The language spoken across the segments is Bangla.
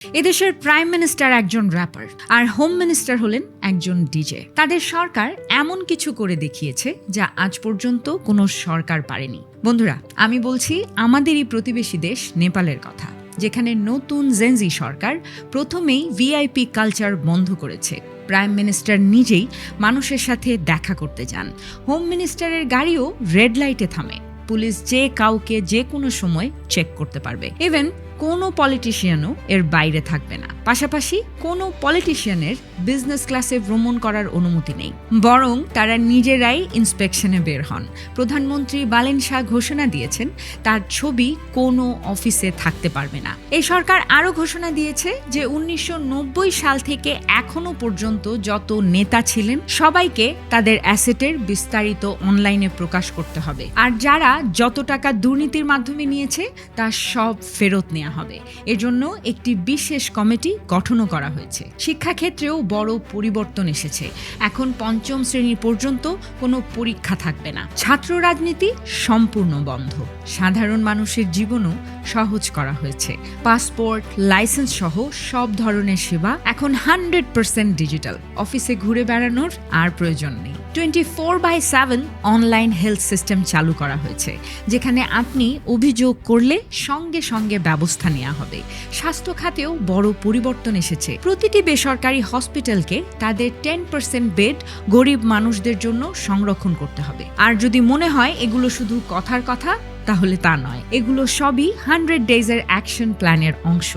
এদেশের প্রাইম মিনিস্টার একজন র্যাপার আর হোম মিনিস্টার হলেন একজন ডিজে। তাদের সরকার এমন কিছু করে দেখিয়েছে যা আজ পর্যন্ত কোনো সরকার পারেনি। বন্ধুরা, আমি বলছি আমাদেরই প্রতিবেশী দেশ নেপালের কথা, যেখানে নতুন জেনজি সরকার প্রথমেই ভিআইপি কালচার বন্ধ করেছে। প্রাইম মিনিস্টার নিজেই মানুষের সাথে দেখা করতে যান। হোম মিনিস্টারের গাড়িও রেড লাইটে থামে। পুলিশ যে কাউকে যে কোনো সময় চেক করতে পারবে। ইভেন কোনো পলিটিশিয়ানও এর বাইরে থাকবে না। পাশাপাশি কোনো পলিটিশিয়ানের বিজনেস ক্লাসে ভ্রমণ করার অনুমতি নেই, বরং তারা নিজেরাই ইন্সপেকশনে বের হন। প্রধানমন্ত্রী বালেন শাহ ঘোষণা দিয়েছেন তার ছবি কোনো অফিসে থাকতে পারবে না। এই সরকার আরও ঘোষণা দিয়েছে যে 1990 সাল থেকে এখনো পর্যন্ত যত নেতা ছিলেন সবাইকে তাদের অ্যাসেটের বিস্তারিত অনলাইনে প্রকাশ করতে হবে, আর যারা যত টাকা দুর্নীতির মাধ্যমে নিয়েছে তা সব ফেরত নেওয়া হবে। এজন্য একটি বিশেষ কমিটি গঠনও করা হয়েছে। শিক্ষাক্ষেত্রেও বড় পরিবর্তন এসেছে। এখন পঞ্চম শ্রেণী পর্যন্ত কোনো পরীক্ষা থাকবে না। ছাত্র রাজনীতি সম্পূর্ণ বন্ধ। সাধারণ মানুষের জীবনও সহজ করা হয়েছে। পাসপোর্ট, লাইসেন্স সহ সব ধরনের সেবা এখন 100% ডিজিটাল। অফিসে ঘুরে বেড়ানোর আর প্রয়োজন নেই। 24/7 অনলাইন হেলথ সিস্টেম চালু করা হয়েছে, যেখানে আপনি অভিযোগ করলে সঙ্গে সঙ্গে ব্যবস্থা নেওয়া হবে। স্বাস্থ্য খাতেও বড় পরিবর্তন এসেছে। প্রতিটি বেসরকারি হসপিটালকে তাদের 10% বেড গরিব মানুষদের জন্য সংরক্ষণ করতে হবে। আর যদি মনে হয় এগুলো শুধু কথার কথা, তাহলে তা নয়। এগুলো সবই 100 ডেজের অ্যাকশন প্ল্যানের অংশ,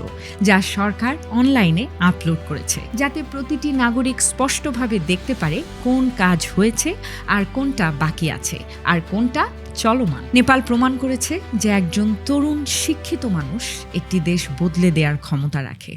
যা সরকার অনলাইনে আপলোড করেছে, যাতে প্রতিটি নাগরিক স্পষ্টভাবে দেখতে পারে কোন কাজ হয়েছে আর কোনটা বাকি আছে আর কোনটা চলমান। নেপাল প্রমাণ করেছে যে একজন তরুণ শিক্ষিত মানুষ একটি দেশ বদলে দেওয়ার ক্ষমতা রাখে।